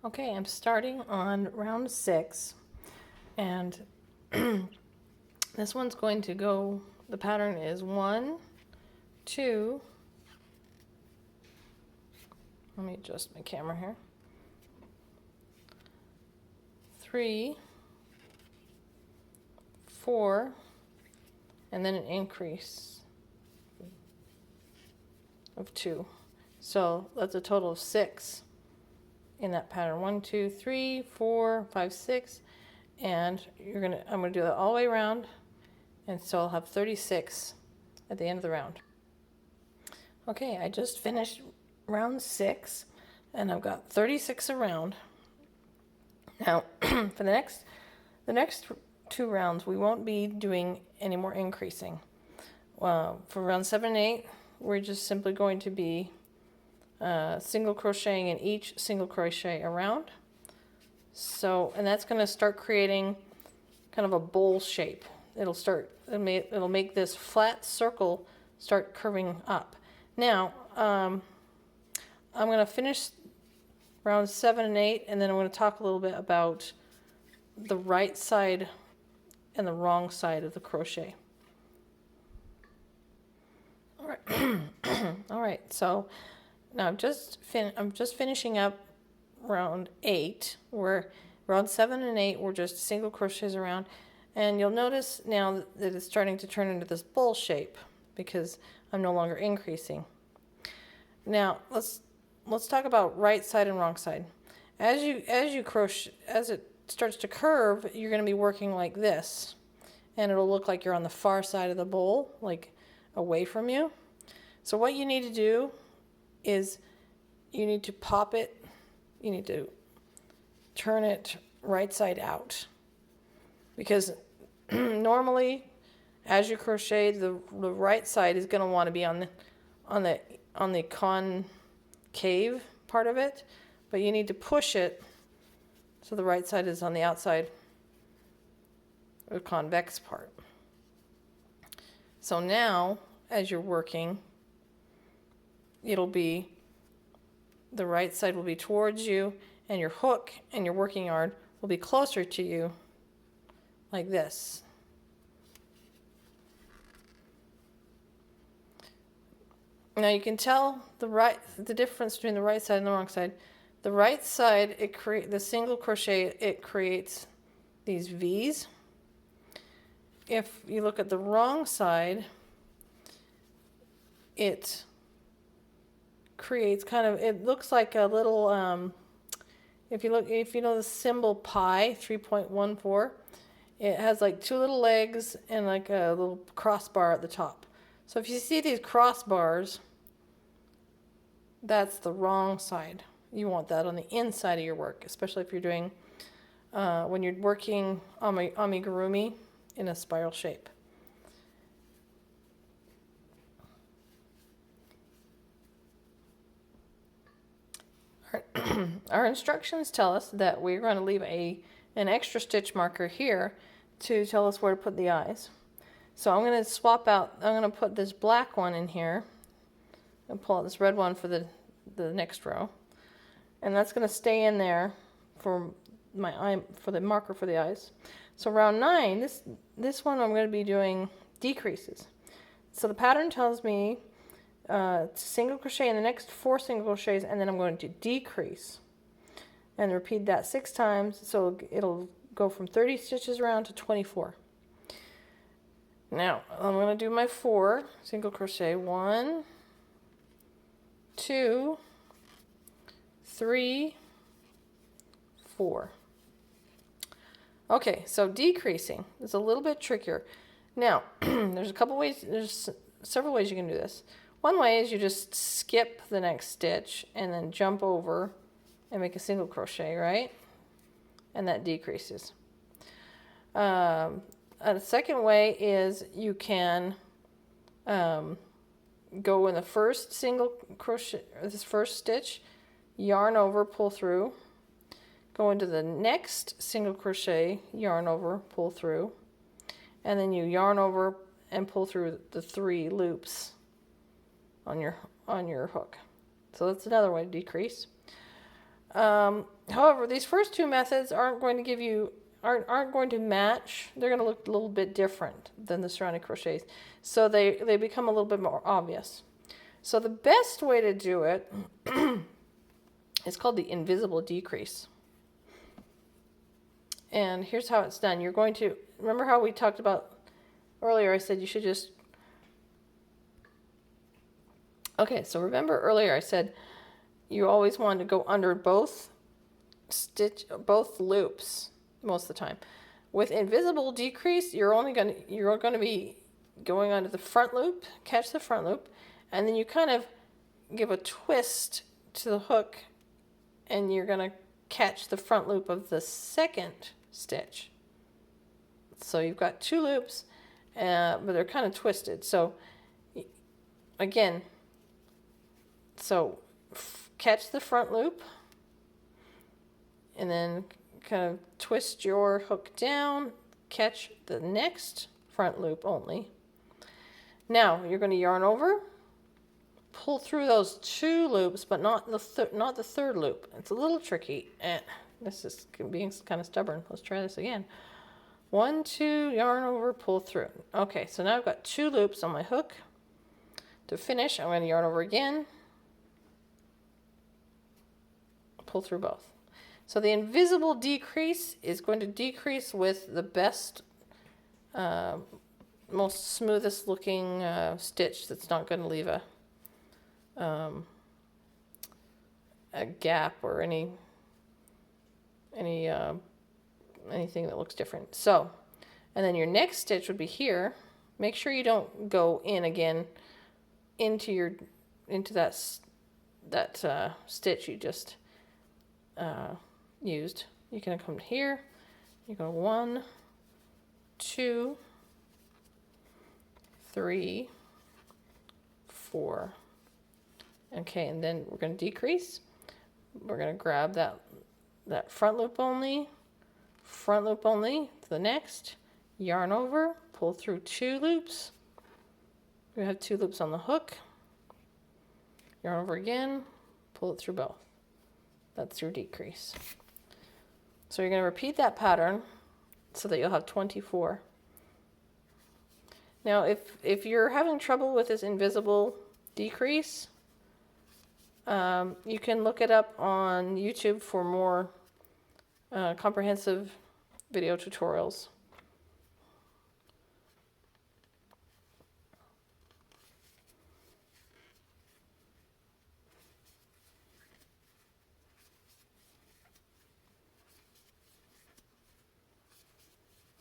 Okay, I'm starting on round 6, and this one's going to go, the pattern is 1, 2, let me adjust my camera here, 3, 4, and then an increase of 2. So that's a total of 6 in that pattern. 1, 2, 3, 4, 5, 6, and I'm gonna do that all the way around, and so I'll have 36 at the end of the round. Okay, I just finished round 6, and I've got 36 around. Now, for the next 2 rounds, we won't be doing any more increasing. For round 7 and 8, we're just simply going to be single crocheting in each single crochet around. So, and that's going to start creating kind of a bowl shape. It'll make this flat circle start curving up. Now, I'm going to finish round 7 and 8, and then I'm going to talk a little bit about the right side and the wrong side of the crochet. All right. All right. So now I'm just finishing up round 8. Round 7 and 8 were just single crochets around, and you'll notice now that it's starting to turn into this bowl shape because I'm no longer increasing. Now let's talk about right side and wrong side. As you crochet, as it starts to curve, you're going to be working like this, and it'll look like you're on the far side of the bowl, like away from you. So what you need to do is you need to pop it, you need to turn it right side out, because normally as you crochet, the right side is going to want to be on the concave part of it, but you need to push it so the right side is on the outside, the convex part. So now as you're working, it'll be the right side will be towards you, and your hook and your working yard will be closer to you, like this. Now you can tell the difference between the right side and the wrong side. The right side, the single crochet, it creates these V's. If you look at the wrong side, it creates it looks like a little, if you know the symbol pi, 3.14, it has like 2 little legs and like a little crossbar at the top. So if you see these crossbars, that's the wrong side. You want that on the inside of your work, especially if you're doing, when you're working amigurumi in a spiral shape. Our instructions tell us that we're going to leave an extra stitch marker here to tell us where to put the eyes. So I'm going to swap out, I'm going to put this black one in here and pull out this red one for the next row. And that's going to stay in there for the marker for the eyes. So round 9, this one I'm going to be doing decreases. So the pattern tells me to single crochet in the next 4 single crochets, and then I'm going to decrease and repeat that 6 times, so it'll go from 30 stitches around to 24. Now I'm going to do my 4 single crochet. 1, 2, 3, 4. Okay, so decreasing is a little bit trickier. Now there's several ways you can do this. One way is you just skip the next stitch and then jump over and make a single crochet, right? And that decreases. A second way is you can go in the first single crochet, this first stitch, yarn over, pull through, go into the next single crochet, yarn over, pull through, and then you yarn over and pull through the 3 loops on your hook. So that's another way to decrease. However, these first two methods aren't going to give you aren't going to match. They're going to look a little bit different than the surrounding crochets, so they become a little bit more obvious. So the best way to do it is called the invisible decrease. And here's how it's done. You're going to remember how we talked about earlier. I said you should just so remember earlier I said you always want to go under both loops most of the time. With invisible decrease, you're going to be going under the front loop, catch the front loop, and then you kind of give a twist to the hook, and you're going to catch the front loop of the second stitch. So you've got two loops, but they're kind of twisted. So again, catch the front loop, and then kind of twist your hook down, catch the next front loop only. Now you're going to yarn over, pull through those two loops, but not the third loop. It's a little tricky, and this is being kind of stubborn. Let's try this again. 1, 2, yarn over, pull through. Okay, so now I've got two loops on my hook. To finish, I'm going to yarn over again, pull through both. So the invisible decrease is going to decrease with the best, most smoothest looking stitch that's not going to leave a gap or anything that looks different. So, and then your next stitch would be here. Make sure you don't go in again into that stitch you just used. You're going to come here, you go 1, 2, 3, 4. Okay, and then we're going to decrease. We're going to grab that front loop only to the next, yarn over, pull through two loops. We have two loops on the hook, yarn over again, pull it through both. That's your decrease. So you're going to repeat that pattern so that you'll have 24. Now if you're having trouble with this invisible decrease, you can look it up on YouTube for more comprehensive video tutorials.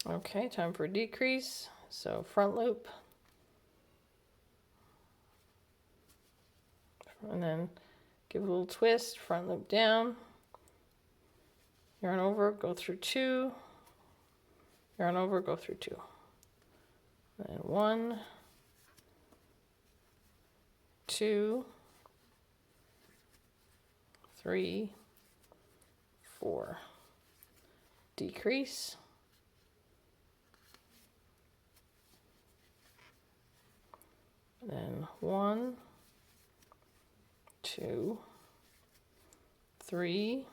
Okay, time for a decrease. So front loop, and then give a little twist, front loop down, yarn over, go through two, yarn over, go through two. And 1, 2, 3, 4. Decrease. And then 1, 2, 3,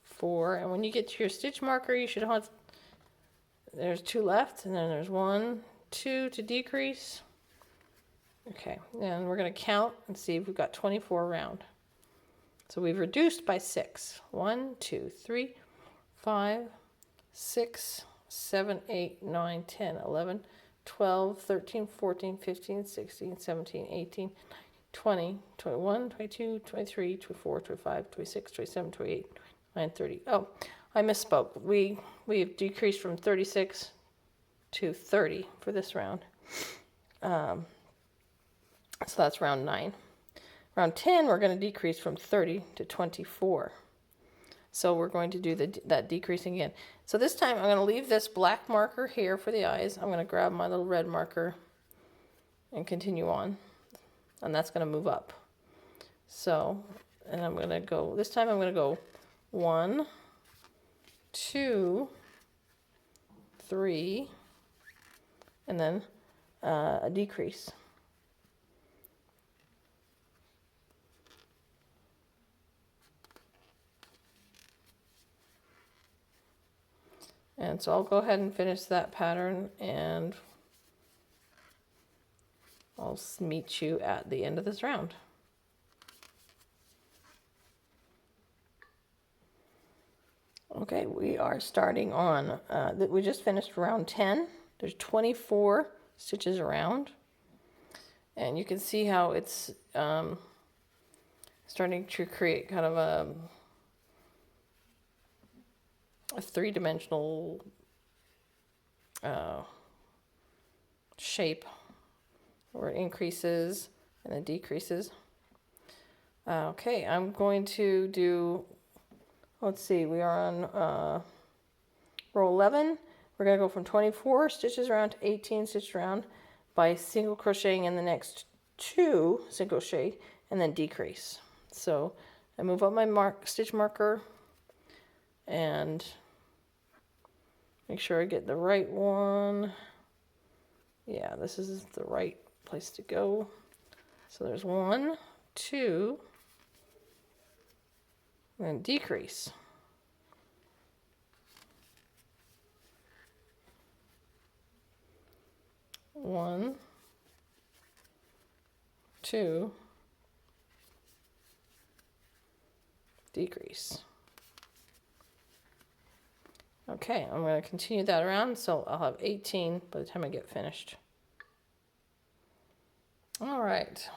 4. And when you get to your stitch marker, you should have, there's 2 left, and then there's 1, 2 to decrease. Okay, and we're going to count and see if we've got 24 around. So we've reduced by 6. 1, 2, 3, 5, 6, 7, 8, 9, 10, 11, 12, 13, 14, 15, 16, 17, 18, 20, 21, 22, 23, 24, 25, 26, 27, 28, 29, 30. Oh, I misspoke. We've decreased from 36 to 30 for this round. So that's round 9. Round 10, we're going to decrease from 30 to 24. So we're going to do that decreasing again. So this time I'm going to leave this black marker here for the eyes. I'm going to grab my little red marker and continue on. And that's going to move up. So, and I'm going to go, this time I'm going to go 1, 2, 3, and then a decrease. And so I'll go ahead and finish that pattern, and I'll meet you at the end of this round. Okay, we are starting on, we just finished round 10. There's 24 stitches around. And you can see how it's starting to create kind of a three-dimensional shape, where it increases and then decreases. Okay, I'm going to do, let's see, we are on row 11. We're going to go from 24 stitches around to 18 stitches around by single crocheting in the next 2 single crochet and then decrease. So I move up my stitch marker and make sure I get the right one. Yeah, this is the right place to go. So there's 1, 2, and then decrease. 1, 2, decrease. Okay, I'm going to continue that around, so I'll have 18 by the time I get finished. All right,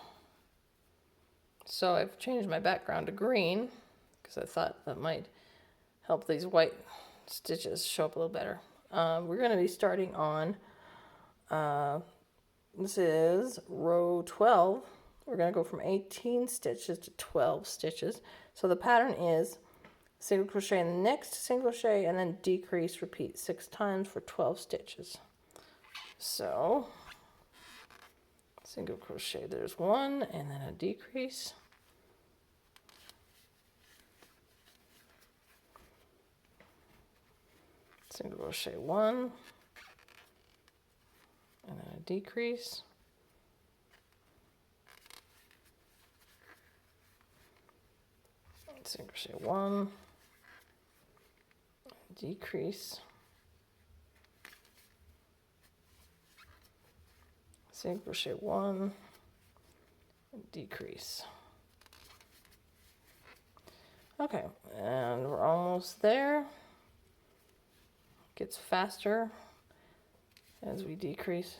so I've changed my background to green because I thought that might help these white stitches show up a little better. We're going to be starting on, this is row 12. We're going to go from 18 stitches to 12 stitches. So the pattern is single crochet in the next single crochet and then decrease, repeat 6 times for 12 stitches. So single crochet, there's 1 and then a decrease. Single crochet 1 and then a decrease. Single crochet 1, decrease. Single crochet 1, decrease. Okay, and we're almost there. Gets faster as we decrease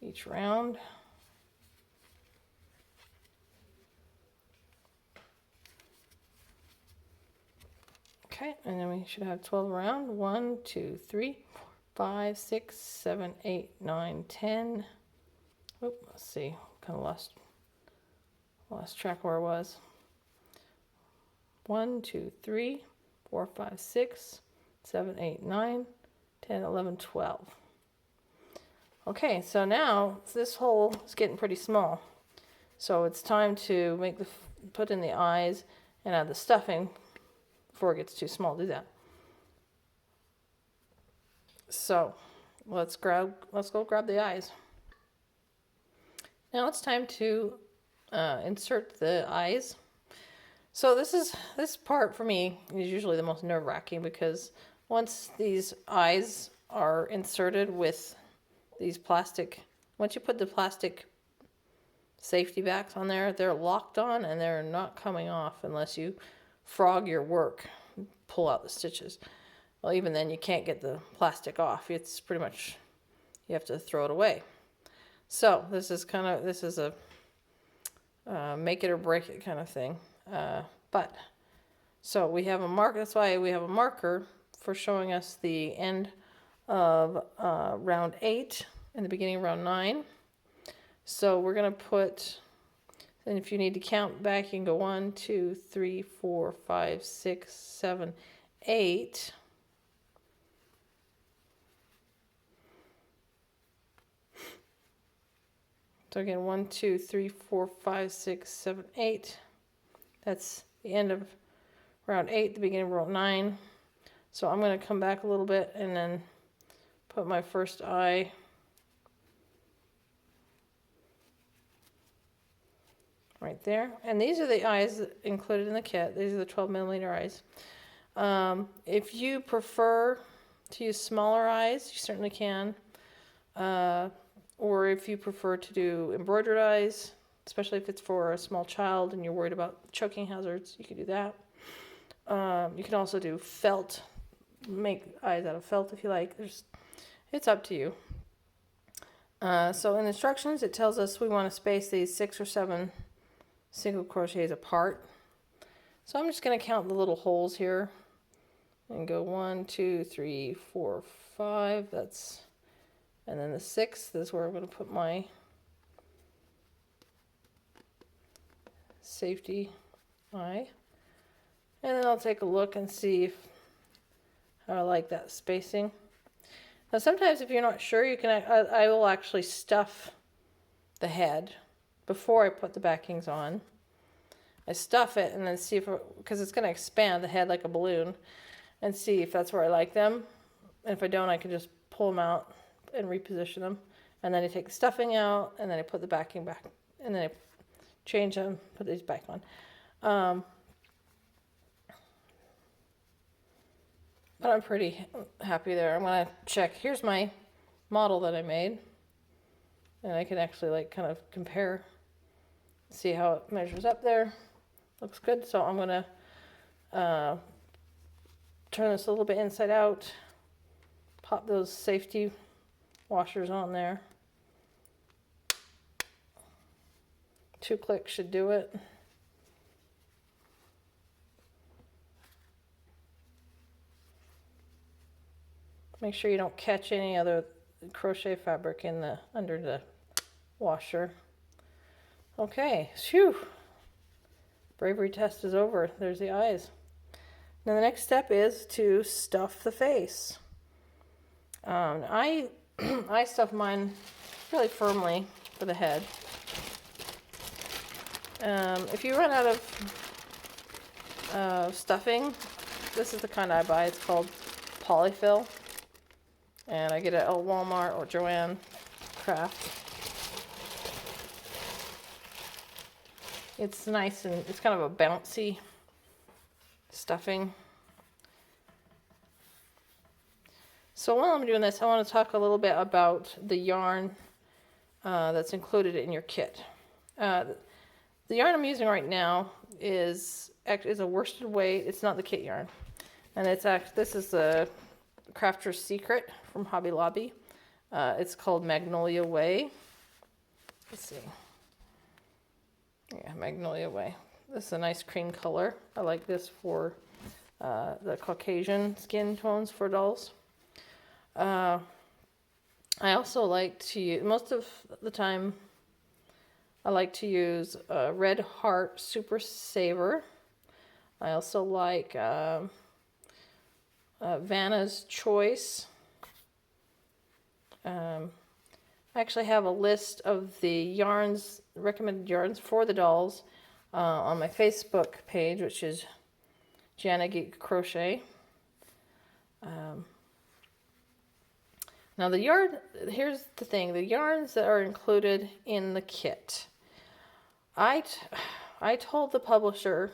each round. Okay, and then we should have 12 around. 1, 2, 3, 4, 5, 6, 7, 8, 9, 10. Oop, let's see, kind of lost track where I was. 1, 2, 3, 4, 5, 6, 7, 8, 9, 10, 11, 12. Okay, so now this hole is getting pretty small. So it's time to make put in the eyes and add the stuffing before it gets too small. Do that. So let's go grab the eyes. Now it's time to insert the eyes. So this part for me is usually the most nerve-wracking, because once these eyes are inserted with these plastic, once you put the plastic safety backs on there, they're locked on and they're not coming off unless you frog your work, pull out the stitches. Well, even then you can't get the plastic off. It's pretty much, you have to throw it away. So this is a make it or break it kind of thing. So we have a mark. That's why we have a marker for showing us the end of round 8 and the beginning of round 9. So we're going to put, and if you need to count back, you can go 1, 2, 3, 4, 5, 6, 7, 8. So again, 1, 2, 3, 4, 5, 6, 7, 8. That's the end of round 8, the beginning of round 9. So I'm going to come back a little bit and then put my first eye right there. And these are the eyes included in the kit. These are the 12mm eyes. If you prefer to use smaller eyes, you certainly can. Or if you prefer to do embroidered eyes, especially if it's for a small child and you're worried about choking hazards, you can do that. You can also do felt, make eyes out of felt if you like. It's up to you. So in the instructions, it tells us we want to space these 6 or 7 single crochets apart. So I'm just going to count the little holes here and go 1, 2, 3, 4, 5. And then the 6th is where I'm going to put my safety eye. And then I'll take a look and see how I like that spacing. Now sometimes if you're not sure, you can I will actually stuff the head before I put the backings on. I stuff it and then see if, because it's going to expand the head like a balloon, and see if that's where I like them. And if I don't, I can just pull them out and reposition them. And then I take the stuffing out, and then I put the backing back, and then I change them, put these back on. But I'm pretty happy there. I'm going to check. Here's my model that I made. And I can actually like kind of compare, see how it measures up there. Looks good. So I'm going to turn this a little bit inside out. Pop those safety washers on there. 2 clicks should do it. Make sure you don't catch any other crochet fabric in the under the washer. Okay, phew. Bravery test is over. There's the eyes. Now the next step is to stuff the face. I stuff mine really firmly for the head. If you run out of stuffing, this is the kind I buy. It's called Polyfill. And I get it at Walmart or Joanne Craft. It's nice and it's kind of a bouncy stuffing. So while I'm doing this, I want to talk a little bit about the yarn that's included in your kit. The yarn I'm using right now is a worsted weight. It's not the kit yarn, and this is the Crafter's Secret from Hobby Lobby. It's called Magnolia Way. Let's see. Yeah, Magnolia Way. This is a nice cream color. I like this for the Caucasian skin tones for dolls. I also like to use, most of the time, I like to use Red Heart Super Saver. I also like Vanna's Choice. I actually have a list of the yarns, recommended yarns for the dolls on my Facebook page, which is Jana Geek Crochet. Now the yarn, here's the thing, the yarns that are included in the kit. I told the publisher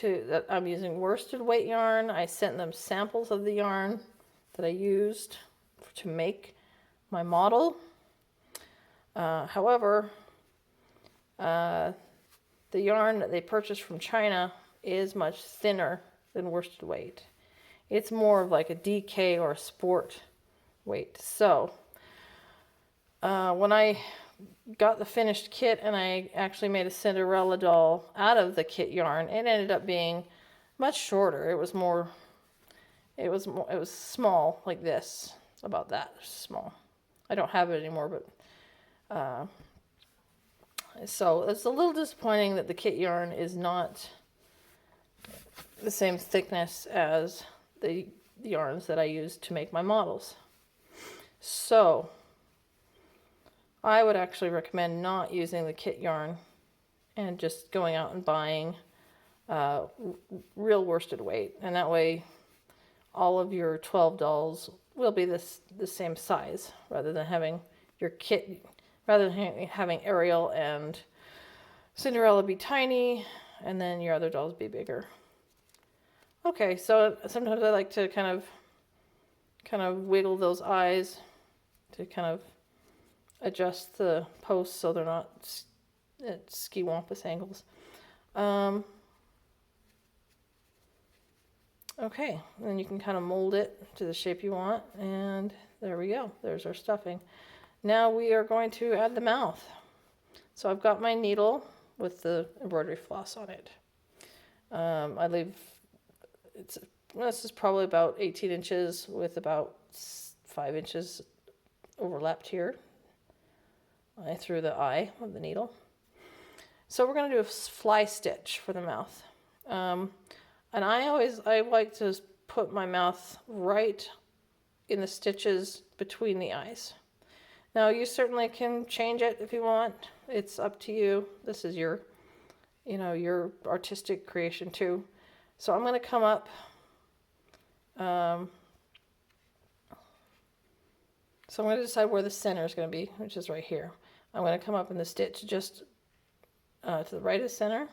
that I'm using worsted weight yarn. I sent them samples of the yarn that I used to make my model. However, the yarn that they purchased from China is much thinner than worsted weight. It's more of like a DK or a sport weight. So when I got the finished kit and I actually made a Cinderella doll out of the kit yarn, it ended up being much shorter. It was small, like this, about that small. I don't have it anymore, but so it's a little disappointing that the kit yarn is not the same thickness as the yarns that I used to make my models. So I would actually recommend not using the kit yarn and just going out and buying real worsted weight, and that way all of your 12 dolls will be the same size, rather than having your kit, rather than having Ariel and Cinderella be tiny and then your other dolls be bigger. Okay, so sometimes I like to kind of kind of wiggle those eyes to kind of adjust the posts so they're not at ski-wampus angles. Okay, then you can kind of mold it to the shape you want, and there we go. There's our stuffing. Now we are going to add the mouth. So I've got my needle with the embroidery floss on it. This is probably about 18 inches with about 5 inches overlapped here. I threw the eye of the needle. So we're going to do a fly stitch for the mouth. And I like to put my mouth right in the stitches between the eyes. Now you certainly can change it if you want. It's up to you. This is your artistic creation too. So I'm going to come up. So I'm going to decide where the center is going to be, which is right here. I'm going to come up in the stitch just to the right of the center.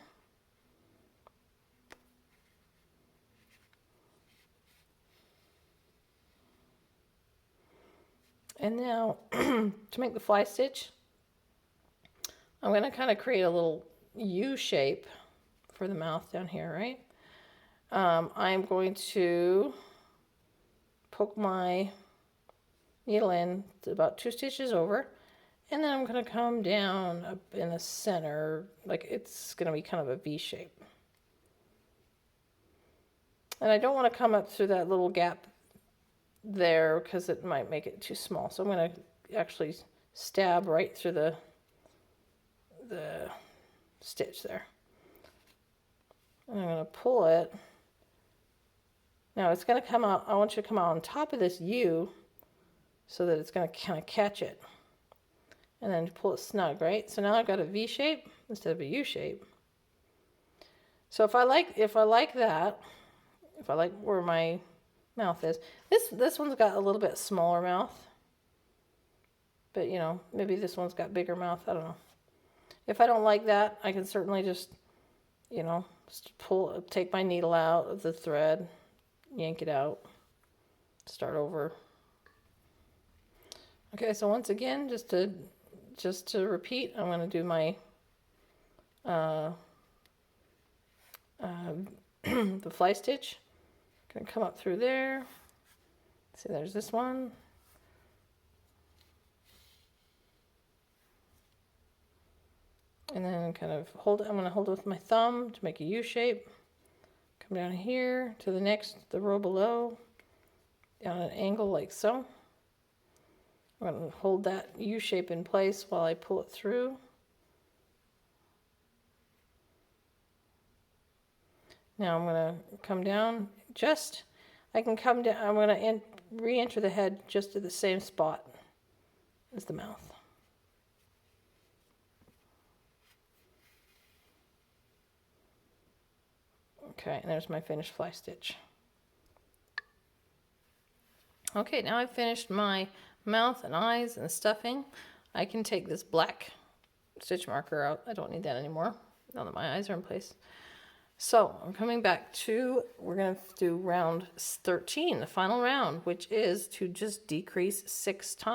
And now to make the fly stitch, I'm going to kind of create a little U shape for the mouth down here, right? I'm going to poke my needle in to about 2 stitches over, and then I'm going to come down up in the center, like it's going to be kind of a V shape. And I don't want to come up through that little gap there because it might make it too small. So I'm going to actually stab right through the stitch there. And I'm going to pull it. Now it's going to come out, I want you to come out on top of this U so that it's going to kind of catch it. And then pull it snug, right? So now I've got a V shape instead of a U shape. So if I like that, if I like where my mouth is, this one's got a little bit smaller mouth. But maybe this one's got bigger mouth, I don't know. If I don't like that, I can certainly just take my needle out of the thread, yank it out, start over. Okay, so once again, just to repeat, I'm going to do my the fly stitch. Going to come up through there. See, there's this one. And then kind of I'm going to hold it with my thumb to make a U shape. Come down here to the row below, down at an angle like so. I'm going to hold that U shape in place while I pull it through. Now I'm going to come down I'm going to re-enter the head just at the same spot as the mouth. Okay, and there's my finished fly stitch. Okay, now I've finished my mouth and eyes and stuffing. I can take this black stitch marker out. I don't need that anymore now that my eyes are in place. So I'm coming back to, we're going to do round 13, the final round, which is to just decrease 6 times.